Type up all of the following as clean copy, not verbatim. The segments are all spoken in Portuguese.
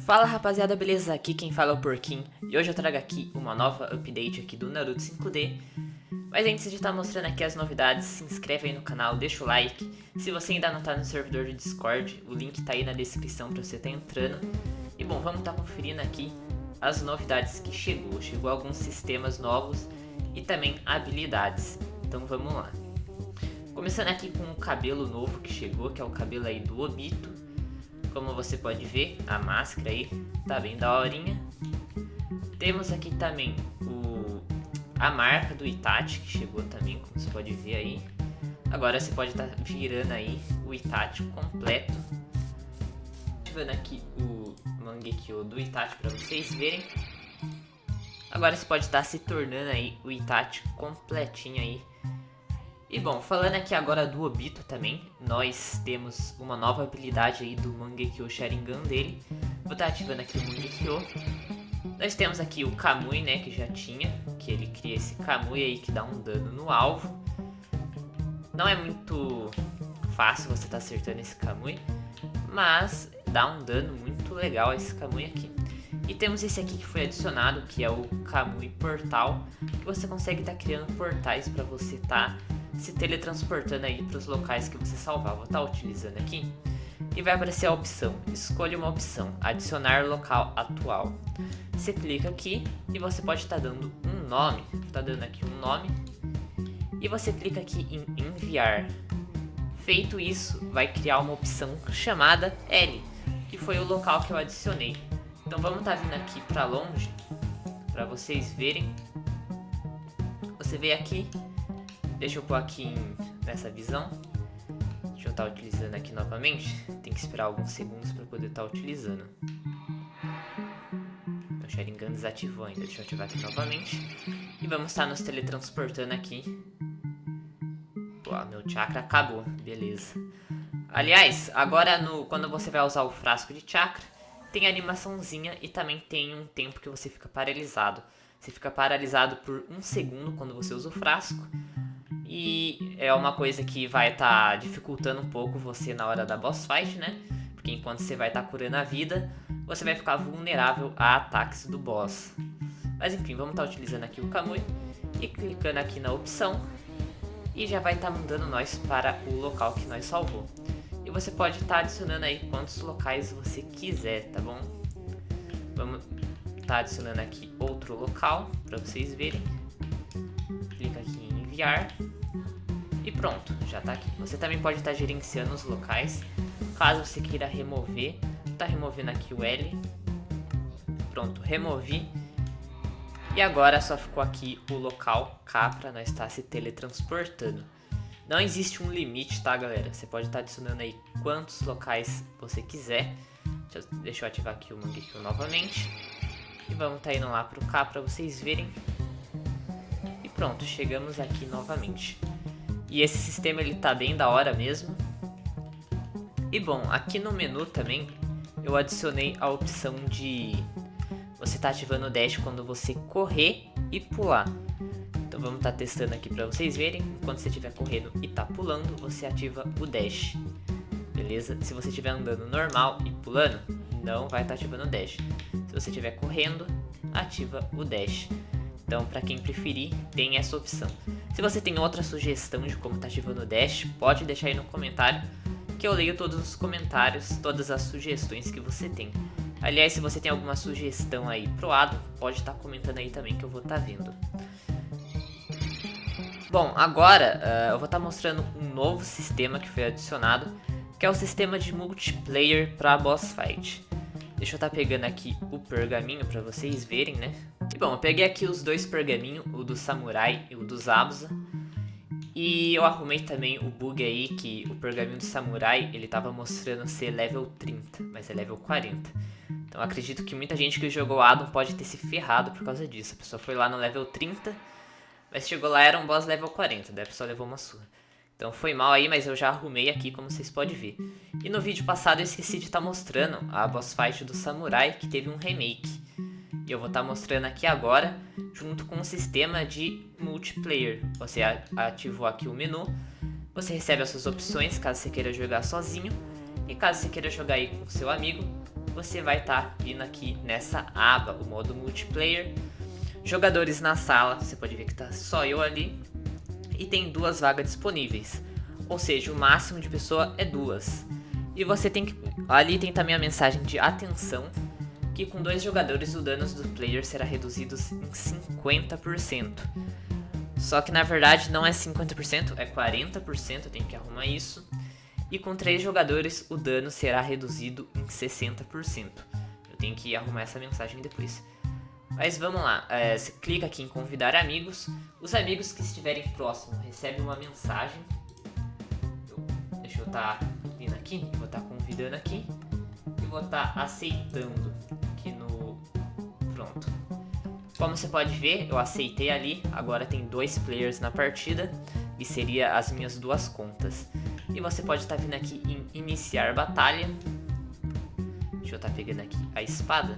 Fala rapaziada, beleza? Aqui quem fala é o Porquinho e hoje eu trago aqui uma nova update aqui do Naruto 5D. Mas antes de estar mostrando aqui as novidades, se inscreve aí no canal, deixa o like. Se você ainda não tá no servidor do Discord, o link tá aí na descrição pra você estar entrando. E bom, vamos estar conferindo aqui as novidades que chegou. Chegou alguns sistemas novos e também habilidades. Então vamos lá. Começando aqui com o cabelo novo que chegou, que é o cabelo aí do Obito. Como você pode ver, a máscara aí tá bem daorinha. Temos aqui também a marca do Itachi que chegou também, como você pode ver aí. Agora você pode estar virando aí o Itachi completo. Ativando aqui o Mangekyo do Itachi para vocês verem. Agora você pode estar se tornando aí o Itachi completinho aí. E bom, falando aqui agora do Obito também, nós temos uma nova habilidade aí do Mangekyo Sharingan dele. Vou estar ativando aqui o Mangekyo. Nós temos aqui o Kamui, né, que já tinha, que ele cria esse Kamui aí que dá um dano no alvo. Não é muito fácil você estar acertando esse Kamui, mas dá um dano muito legal esse Kamui aqui. E temos esse aqui que foi adicionado, que é o Kamui Portal, que você consegue estar criando portais para você estar se teletransportando aí para os locais que você salvar. Vou estar utilizando aqui e vai aparecer a opção, escolha uma opção, adicionar local atual. Você clica aqui e você pode estar dando um nome, está dando aqui um nome e você clica aqui em enviar. Feito isso, vai criar uma opção chamada L, que foi o local que eu adicionei. Então vamos estar vindo aqui para longe para vocês verem. Você vem aqui. Deixa eu pôr aqui nessa visão. Deixa eu estar utilizando aqui novamente. Tem que esperar alguns segundos para poder estar utilizando. O Sharingan desativou ainda. Deixa eu ativar aqui novamente. E vamos estar nos teletransportando aqui. Pô, meu chakra acabou. Beleza. Aliás, agora quando você vai usar o frasco de chakra, tem a animaçãozinha e também tem um tempo que você fica paralisado. Você fica paralisado por 1 segundo quando você usa o frasco. E é uma coisa que vai estar dificultando um pouco você na hora da boss fight, né? Porque enquanto você vai estar curando a vida, você vai ficar vulnerável a ataques do boss. Mas enfim, vamos estar utilizando aqui o Kamui e clicando aqui na opção. E já vai estar mandando nós para o local que nós salvou. E você pode estar adicionando aí quantos locais você quiser, tá bom? Vamos estar adicionando aqui outro local para vocês verem. Clica aqui em enviar. E pronto, já tá aqui. Você também pode estar gerenciando os locais. Caso você queira remover, tá removendo aqui o L. Pronto, removi. E agora só ficou aqui o local K para nós estar se teletransportando. Não existe um limite, tá galera? Você pode estar adicionando aí quantos locais você quiser. Deixa eu ativar aqui o Mangekyo novamente. E vamos estar indo lá pro K para vocês verem. E pronto, chegamos aqui novamente. E esse sistema ele tá bem da hora mesmo. E bom, aqui no menu também eu adicionei a opção de você tá ativando o dash quando você correr e pular. Então vamos estar testando aqui para vocês verem. Quando você estiver correndo e tá pulando, você ativa o dash. Beleza? Se você estiver andando normal e pulando, não vai estar ativando o dash. Se você estiver correndo, ativa o dash. Então, para quem preferir, tem essa opção. Se você tem outra sugestão de como tá ativando o dash, pode deixar aí no comentário, que eu leio todos os comentários, todas as sugestões que você tem. Aliás, se você tem alguma sugestão aí pro Ado, pode estar comentando aí também que eu vou estar vendo. Bom, agora eu vou estar mostrando um novo sistema que foi adicionado, que é o sistema de multiplayer para boss fight. Deixa eu estar pegando aqui o pergaminho para vocês verem, né? E bom, eu peguei aqui os dois pergaminhos, o do Samurai e o do Zabuza. E eu arrumei também o bug aí que o pergaminho do Samurai, ele tava mostrando ser level 30, mas é level 40. Então eu acredito que muita gente que jogou Adam pode ter se ferrado por causa disso. A pessoa foi lá no level 30, mas chegou lá era um boss level 40, daí a pessoa levou uma surra. Então foi mal aí, mas eu já arrumei aqui, como vocês podem ver. E no vídeo passado eu esqueci de estar mostrando a boss fight do Samurai, que teve um remake. E eu vou estar mostrando aqui agora, junto com o sistema de multiplayer. Você ativou aqui o menu, você recebe as suas opções, caso você queira jogar sozinho. E caso você queira jogar aí com seu amigo, você vai estar vindo aqui nessa aba, o modo multiplayer. Jogadores na sala, você pode ver que tá só eu ali. E tem 2 vagas disponíveis. Ou seja, o máximo de pessoa é 2. E você tem que... ali tem também a mensagem de atenção, que com 2 jogadores o dano do player será reduzido em 50%. Só que na verdade não é 50%, é 40%, eu tenho que arrumar isso. E com 3 jogadores o dano será reduzido em 60%. Eu tenho que arrumar essa mensagem depois. Mas vamos lá, você clica aqui em convidar amigos. Os amigos que estiverem próximos recebem uma mensagem. Deixa eu estar vindo aqui, vou estar convidando aqui. E vou estar aceitando aqui no... Pronto. Como você pode ver, eu aceitei ali. Agora tem 2 players na partida. E seria as minhas 2 contas. E você pode estar vindo aqui em iniciar batalha. Deixa eu estar pegando aqui a espada.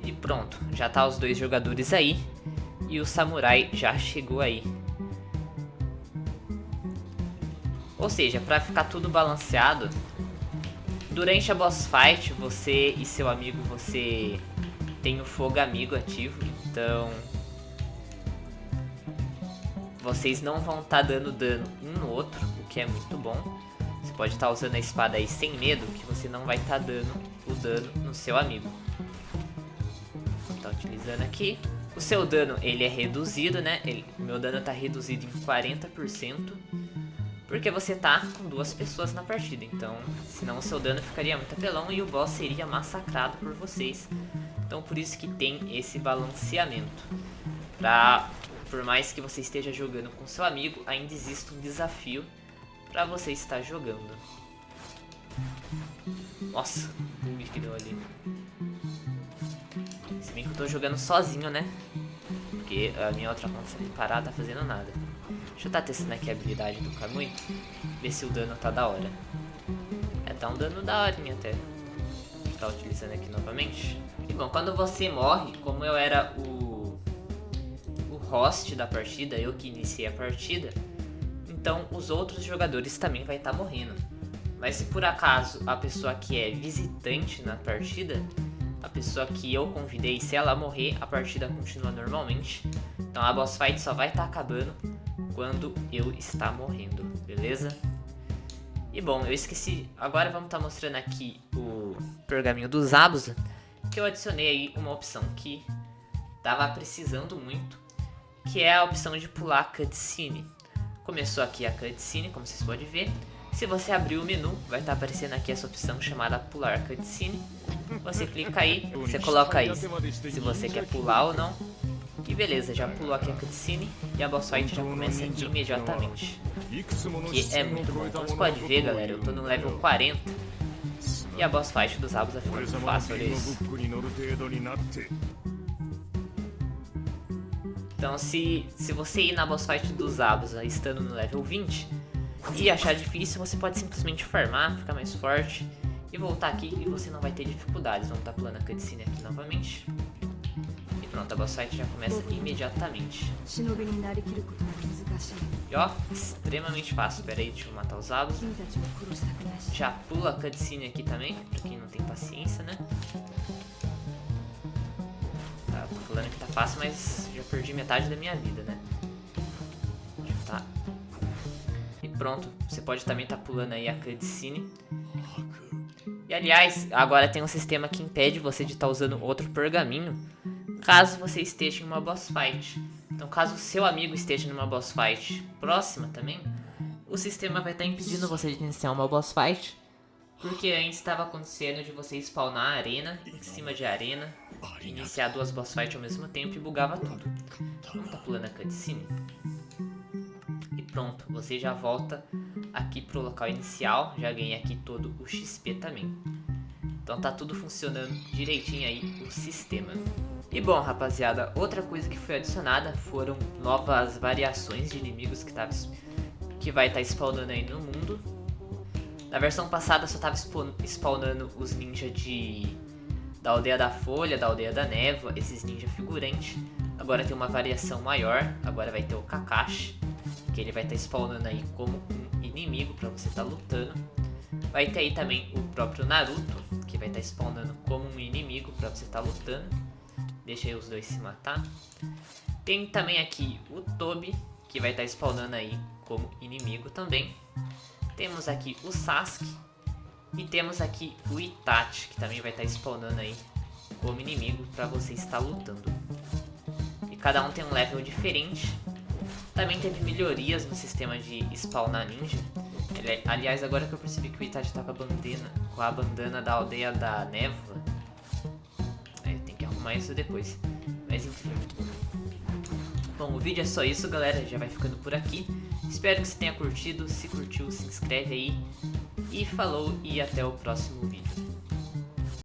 E pronto, já tá os 2 jogadores aí. E o samurai já chegou aí. Ou seja, para ficar tudo balanceado, durante a boss fight, você e seu amigo, você tem o fogo amigo ativo, então vocês não vão estar dando dano um no outro, o que é muito bom. Você pode estar usando a espada aí sem medo, que você não vai estar dando o dano no seu amigo. Vou estar utilizando aqui. O seu dano, ele é reduzido, né? O meu dano está reduzido em 40%. Porque você tá com 2 pessoas na partida, então senão o seu dano ficaria muito apelão e o boss seria massacrado por vocês. Então por isso que tem esse balanceamento. Por mais que você esteja jogando com seu amigo, ainda existe um desafio para você estar jogando. Nossa, o bug que deu ali. Se bem que eu tô jogando sozinho, né? Porque a minha outra conta separada tá fazendo nada. Deixa eu estar testando aqui a habilidade do Kamui. Ver se o dano tá da hora. Tá um dano da horinha até. Vou estar utilizando aqui novamente. E bom, quando você morre, como eu era o host da partida, eu que iniciei a partida, então os outros jogadores também vai estar morrendo. Mas se por acaso a pessoa que é visitante na partida, a pessoa que eu convidei, se ela morrer, a partida continua normalmente. Então a boss fight só vai estar acabando quando eu estar morrendo, beleza? E bom, eu esqueci, agora vamos estar mostrando aqui o pergaminho dos Zabuza, que eu adicionei aí uma opção que tava precisando muito, que é a opção de pular a cutscene. Começou aqui a cutscene, como vocês podem ver. Se você abrir o menu, vai estar aparecendo aqui essa opção chamada pular cutscene. Você clica aí, você coloca aí se você quer pular ou não. E beleza, já pulou aqui a cutscene e a boss fight já começa imediatamente. Que é muito bom. Então você pode ver, galera, eu tô no level 40 e a boss fight dos Zabuza ficou muito fácil, olha isso. Então se você ir na boss fight dos Zabuza estando no level 20 e achar difícil, você pode simplesmente farmar, ficar mais forte e voltar aqui e você não vai ter dificuldades. Vamos estar pulando a cutscene aqui novamente. E pronto, a boss fight já começa imediatamente. E ó, extremamente fácil. Pera aí, deixa eu matar os Zabuza. Já pula a cutscene aqui também, pra quem não tem paciência, né? Tá, tô falando que tá fácil, mas já perdi metade da minha vida, né? Tá. E pronto, você pode também estar pulando aí a cutscene. E aliás, agora tem um sistema que impede você de estar usando outro pergaminho caso você esteja em uma boss fight. Então caso o seu amigo esteja numa boss fight próxima também, o sistema vai estar impedindo você de iniciar uma boss fight, porque antes estava acontecendo de você spawnar a arena em cima de arena, iniciar 2 boss fights ao mesmo tempo e bugava tudo. Vamos estar pulando a cutscene. E pronto, você já volta aqui pro local inicial, já ganha aqui todo o XP também. Então tá tudo funcionando direitinho aí o sistema. E bom, rapaziada, outra coisa que foi adicionada foram novas variações de inimigos que vai estar spawnando aí no mundo. Na versão passada só tava spawnando os ninjas da Aldeia da Folha, da Aldeia da Névoa, esses ninja figurantes. Agora tem uma variação maior, agora vai ter o Kakashi, que ele vai estar spawnando aí como um inimigo pra você estar lutando. Vai ter aí também o próprio Naruto, que vai estar spawnando como um inimigo pra você estar lutando. Deixa aí os dois se matar. Tem também aqui o Tobi, que vai estar spawnando aí como inimigo também. Temos aqui o Sasuke. E temos aqui o Itachi, que também vai estar spawnando aí como inimigo pra você estar lutando. E cada um tem um level diferente. Também teve melhorias no sistema de spawnar ninja. Aliás, agora que eu percebi que o Itachi tá com a bandana da aldeia da névoa. Eu tenho que arrumar isso depois. Mas enfim. Bom, o vídeo é só isso, galera. Já vai ficando por aqui. Espero que você tenha curtido. Se curtiu, se inscreve aí. E falou e até o próximo vídeo.